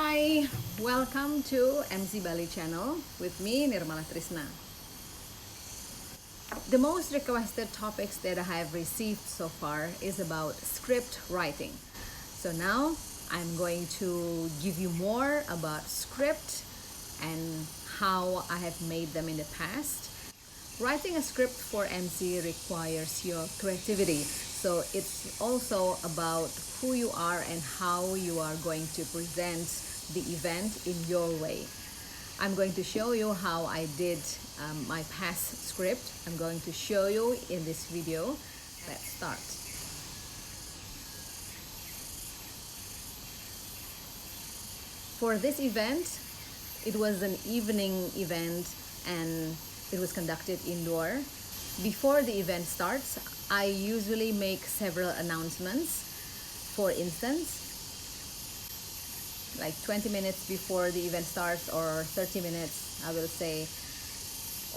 Hi, welcome to MC Bali channel with me, Nirmala Trisna. The most requested topics that I have received so far is about script writing. So now I'm going to give you more about script and how I have made them in the past. Writing a script for MC requires your creativity. So it's also about who you are and how you are going to present the event in your way. I'm going to show you how I did my past script. I'm going to show you in this video. Let's start. For this event, it was an evening event and it was conducted indoor. Before the event starts, I usually make several announcements. For instance, like 20 minutes before the event starts or 30 minutes, I will say,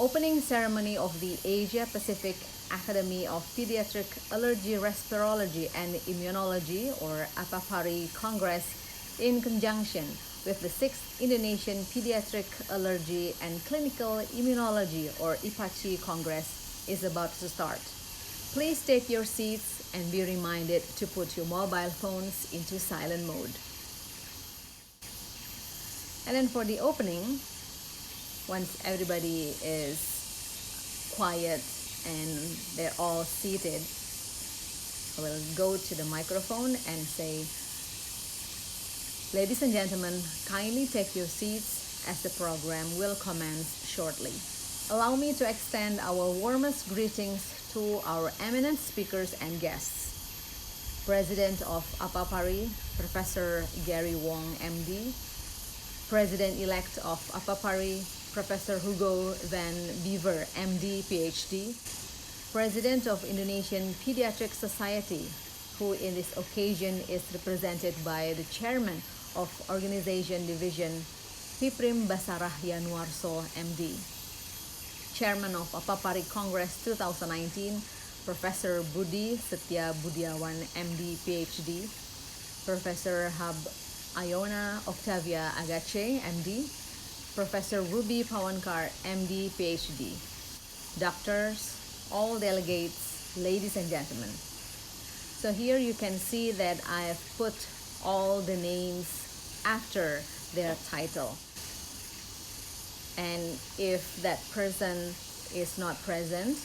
opening ceremony of the Asia Pacific Academy of Pediatric Allergy, Respirology and Immunology or APAPARI Congress in conjunction with the 6th Indonesian Pediatric Allergy and Clinical Immunology or IPACI Congress is about to start. Please take your seats and be reminded to put your mobile phones into silent mode. And then for the opening, once everybody is quiet and they're all seated, I will go to the microphone and say, "Ladies and gentlemen, kindly take your seats as the program will commence shortly." Allow me to extend our warmest greetings to our eminent speakers and guests. President of APAPARI, Professor Gary Wong, MD. President-elect of APAPARI, Professor Hugo van Bever, MD, PhD. President of Indonesian Pediatric Society, who in this occasion is represented by the Chairman of Organization Division, Piprim Basarah Yanuarso, MD. Chairman of APAPARI Congress 2019, Professor Budi Setya Budiawan, MD, PhD. Professor Hab Iona Octavia Agache, MD. Professor Ruby Pawankar, MD, PhD. Doctors, all delegates, ladies and gentlemen. So here you can see that I have put all the names after their title. And if that person is not present,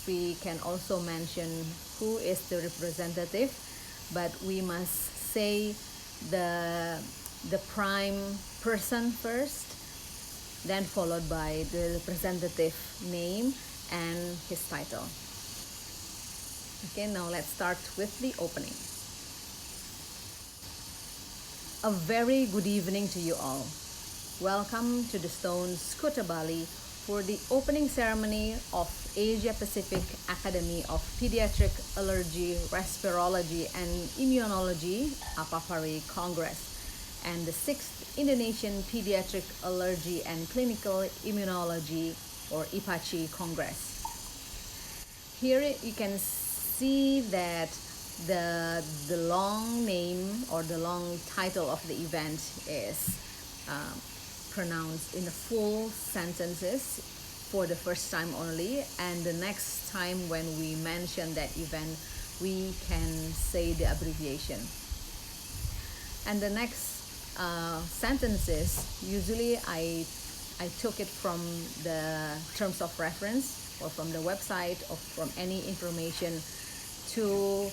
we can also mention who is the representative, but we must say the prime person first, then followed by the representative name and his title. Okay, now let's start with the opening. A very good evening to you all. Welcome to the Stones, Kuta Bali for the opening ceremony of Asia Pacific Academy of Pediatric Allergy, Respirology and Immunology, APAPARI Congress, and the 6th Indonesian Pediatric Allergy and Clinical Immunology or IPACI Congress. Here you can see that the long name or the long title of the event is pronounced in the full sentences for the first time only, and the next time when we mention that event we can say the abbreviation. And the next sentences, usually I took it from the terms of reference or from the website or from any information to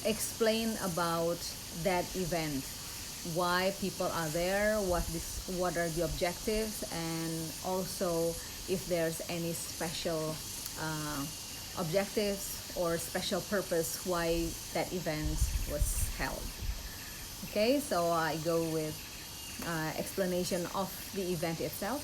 explain about that event, why people are there, what are the objectives, and also if there's any special objectives or special purpose why that event was held. Okay, so I go with explanation of the event itself.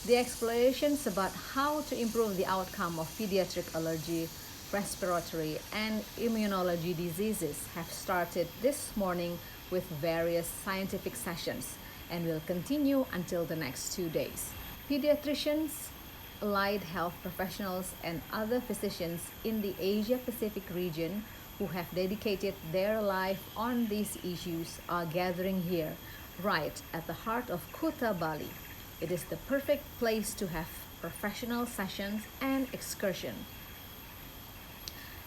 The explanations about how to improve the outcome of pediatric allergy, respiratory and immunology diseases have started this morning with various scientific sessions and will continue until the next 2 days. Pediatricians, allied health professionals and other physicians in the Asia Pacific region who have dedicated their life on these issues are gathering here, right at the heart of Kuta, Bali. It is the perfect place to have professional sessions and excursion.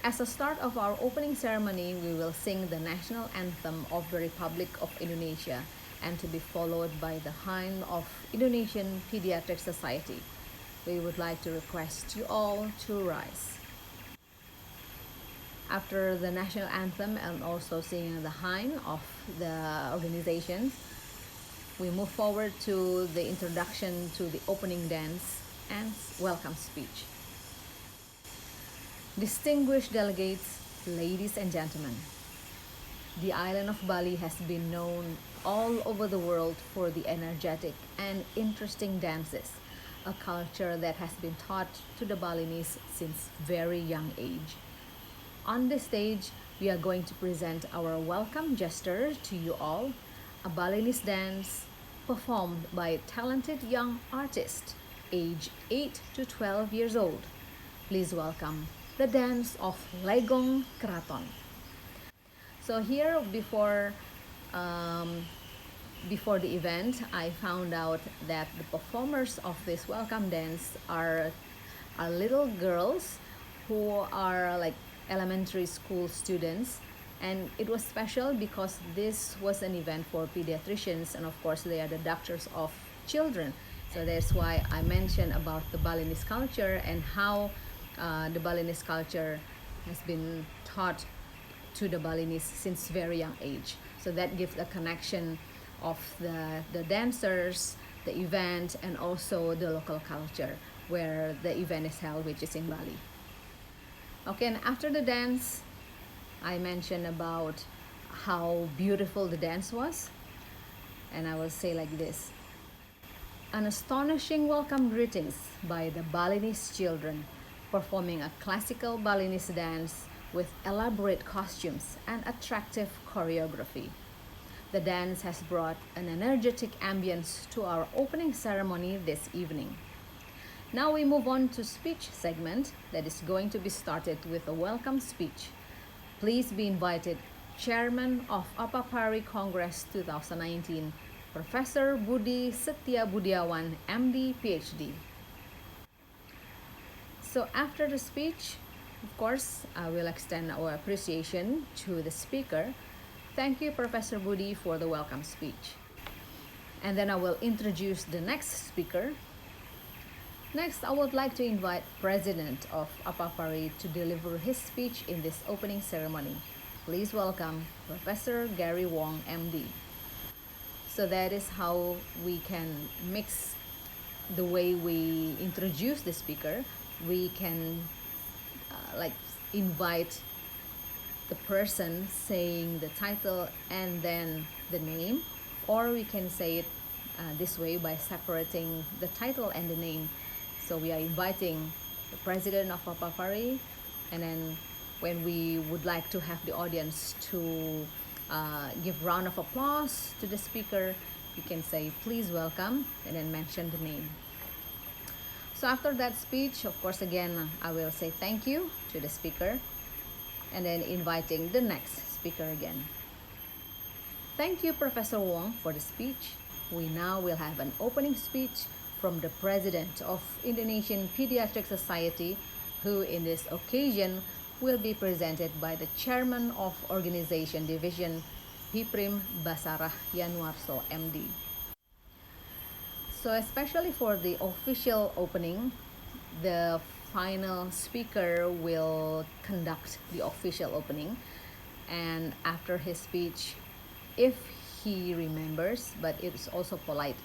As a start of our opening ceremony, we will sing the national anthem of the Republic of Indonesia, and to be followed by the hymn of Indonesian Pediatric Society. We would like to request you all to rise. After the national anthem and also singing the hymn of the organizations, we move forward to the introduction to the opening dance and welcome speech. Distinguished delegates, ladies and gentlemen, the island of Bali has been known all over the world for the energetic and interesting dances, a culture that has been taught to the Balinese since very young age. On this stage, we are going to present our welcome gesture to you all, a Balinese dance performed by a talented young artist, aged 8 to 12 years old. Please welcome the dance of Legong Keraton. So here, before the event, I found out that the performers of this welcome dance are little girls who are like elementary school students, and it was special because this was an event for pediatricians, and of course they are the doctors of children. So that's why I mentioned about the Balinese culture and how the Balinese culture has been taught to the Balinese since very young age. So that gives a connection of the dancers, the event, and also the local culture where the event is held, which is in Bali. Okay, and after the dance, I mentioned about how beautiful the dance was, and I will say like this: an astonishing welcome greetings by the Balinese children performing a classical Balinese dance with elaborate costumes and attractive choreography. The dance has brought an energetic ambience to our opening ceremony this evening. Now we move on to speech segment that is going to be started with a welcome speech. Please be invited Chairman of Apapari Congress 2019, Professor Budi Setia Budiawan, MD, PhD. So after the speech, of course, I will extend our appreciation to the speaker. Thank you, Professor Budi, for the welcome speech. And then I will introduce the next speaker. Next, I would like to invite President of Apapari to deliver his speech in this opening ceremony. Please welcome Professor Gary Wong, MD. So that is how we can mix the way we introduce the speaker. We can invite the person saying the title and then the name, or we can say it this way by separating the title and the name. So we are inviting the president of Apapari, and then when we would like to have the audience to give round of applause to the speaker, you can say please welcome and then mention the name. So after that speech, of course, again, I will say thank you to the speaker and then inviting the next speaker again. Thank you, Professor Wong, for the speech. We now will have an opening speech from the President of Indonesian Pediatric Society, who in this occasion will be presented by the Chairman of Organization Division, Hiprim Basarah Yanwarso, MD. So especially for the official opening, the final speaker will conduct the official opening, and after his speech, if he remembers, but it's also polite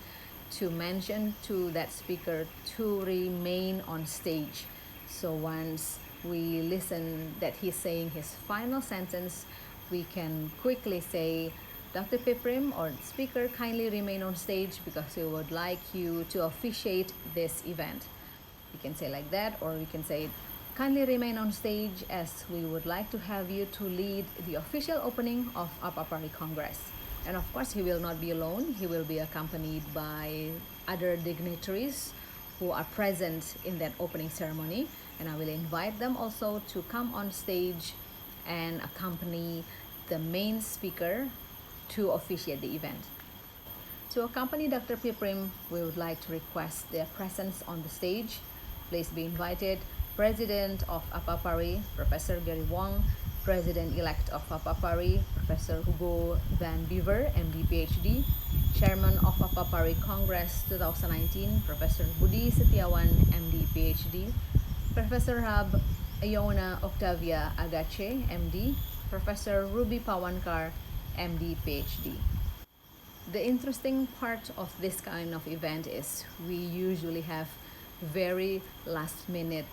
to mention to that speaker to remain on stage. So once we listen that he's saying his final sentence, we can quickly say, Dr. Piprim or speaker, kindly remain on stage because we would like you to officiate this event. You can say like that, or we can say, kindly remain on stage as we would like to have you to lead the official opening of Apapari Congress. And of course, he will not be alone. He will be accompanied by other dignitaries who are present in that opening ceremony, and I will invite them also to come on stage and accompany the main speaker to officiate the event. To accompany Dr. Piprim, we would like to request their presence on the stage. Please be invited President of APAPARI, Professor Gary Wong, President-elect of APAPARI, Professor Hugo Van Beaver, MD, PhD, Chairman of APAPARI Congress 2019, Professor Budi Setiawan, MD, PhD, Professor Hab Iona Octavia Agache, MD, Professor Ruby Pawankar, MD, PhD. The interesting part of this kind of event is we usually have very last-minute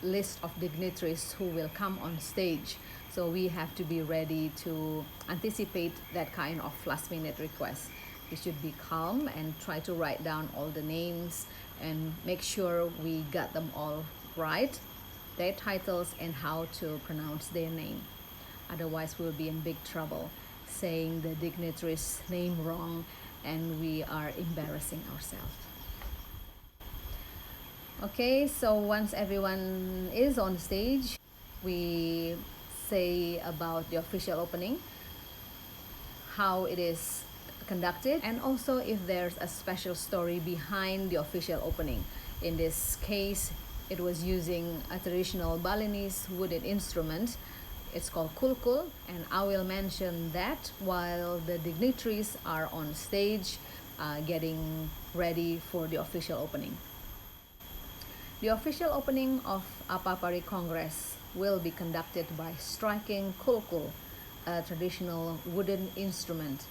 list of dignitaries who will come on stage. So we have to be ready to anticipate that kind of last-minute request. We should be calm and try to write down all the names and make sure we got them all right, their titles and how to pronounce their name. Otherwise, we'll be in big trouble saying the dignitary's name wrong and we are embarrassing ourselves. Okay, so once everyone is on stage, we say about the official opening, how it is conducted, and also if there's a special story behind the official opening. In this case, it was using a traditional Balinese wooden instrument. It's called kulkul, and I will mention that while the dignitaries are on stage getting ready for the official opening. The official opening of APAPARI Congress will be conducted by striking kulkul, a traditional wooden instrument,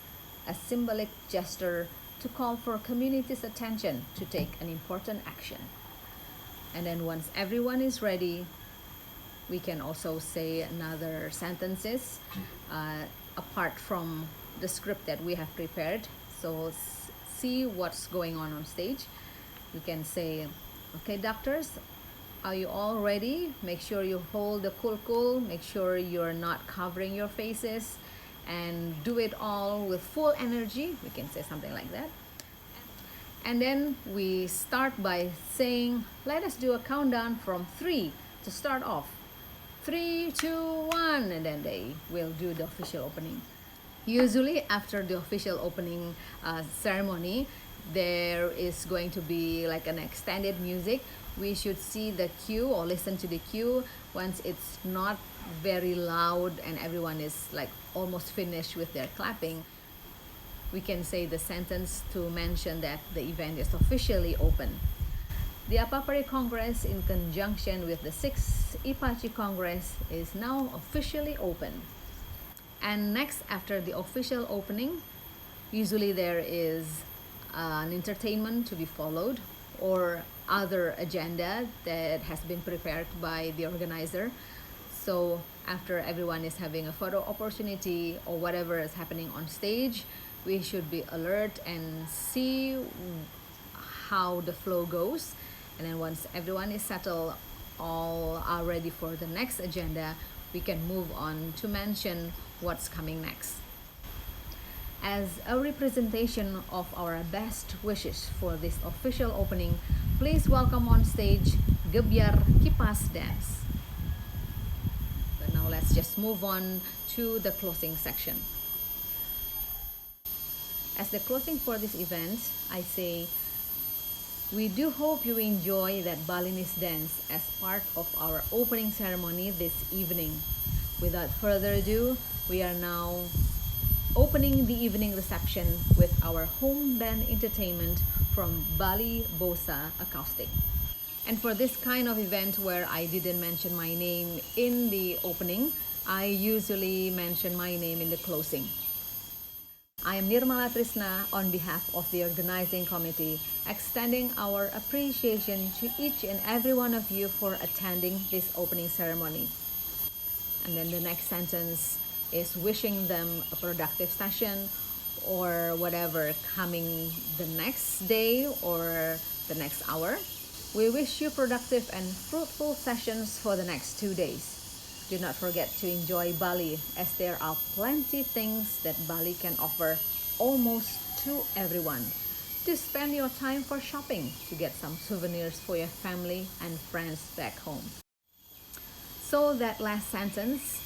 a symbolic gesture to call for community's attention to take an important action. And then once everyone is ready, we can also say another sentences apart from the script that we have prepared. So see what's going on stage. We can say, okay, doctors, are you all ready? Make sure you hold the kulkul, make sure you're not covering your faces, and do it all with full energy. We can say something like that. And then we start by saying, let us do a countdown from 3 to start off. 3, 2, 1, and then they will do the official opening. Usually after the official opening ceremony, there is going to be like an extended music. We should see the cue or listen to the cue once it's not very loud and everyone is like almost finished with their clapping. We can say the sentence to mention that the event is officially open. The APAPARI Congress, in conjunction with the 6th IPACI Congress, is now officially open. And next, after the official opening, usually there is an entertainment to be followed or other agenda that has been prepared by the organizer. So after everyone is having a photo opportunity or whatever is happening on stage, we should be alert and see how the flow goes. And then once everyone is settled, all are ready for the next agenda, we can move on to mention what's coming next. As a representation of our best wishes for this official opening, please welcome on stage Gebyar Kipas Dance. So now let's just move on to the closing section. As the closing for this event, I say, we do hope you enjoy that Balinese dance as part of our opening ceremony this evening. Without further ado, we are now opening the evening reception with our home band entertainment from Bali Bosa Acoustic. And for this kind of event where I didn't mention my name in the opening, I usually mention my name in the closing. I am Nirmala Trisna on behalf of the organizing committee, extending our appreciation to each and every one of you for attending this opening ceremony. And then the next sentence is wishing them a productive session or whatever coming the next day or the next hour. We wish you productive and fruitful sessions for the next 2 days. Do not forget to enjoy Bali, as there are plenty things that Bali can offer almost to everyone. to spend your time for shopping, to get some souvenirs for your family and friends back home. So that last sentence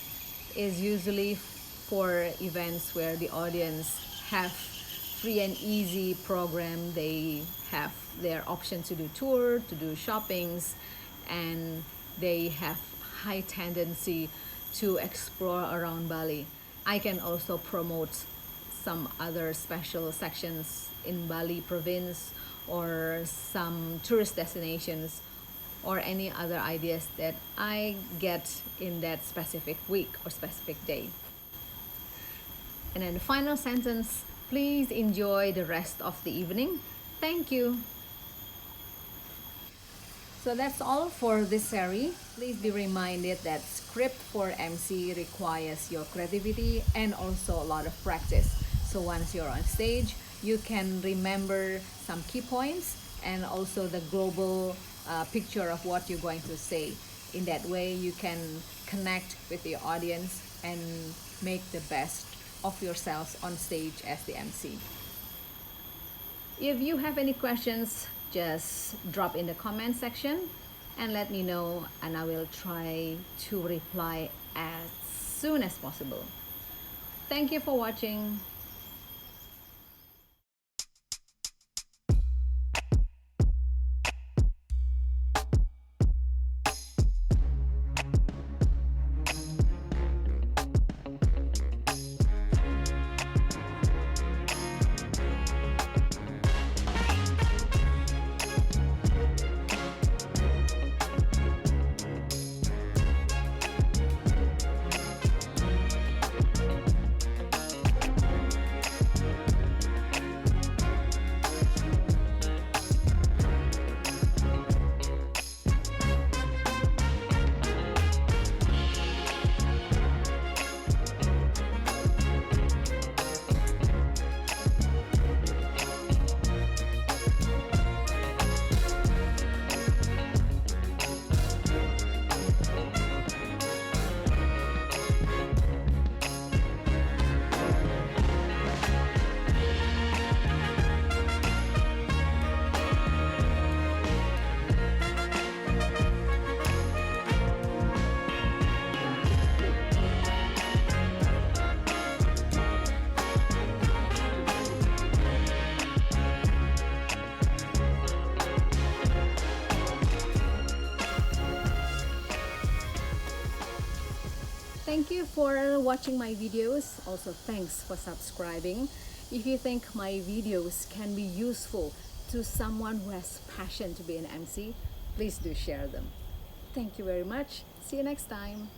is usually for events where the audience have free and easy program. They have their option to do tour, to do shoppings, and they have high tendency to explore around Bali. I can also promote some other special sections in Bali province or some tourist destinations or any other ideas that I get in that specific week or specific day. And then the final sentence, please enjoy the rest of the evening. Thank you. So that's all for this series. Please be reminded that script for MC requires your creativity and also a lot of practice. So once you're on stage, you can remember some key points and also the global picture of what you're going to say. In that way, you can connect with your audience and make the best of yourselves on stage as the MC. If you have any questions, just drop in the comment section and let me know, and I will try to reply as soon as possible. Thank you for watching. Thank you for watching my videos. Also, thanks for subscribing. If you think my videos can be useful to someone who has passion to be an MC, please do share them. Thank you very much. See you next time.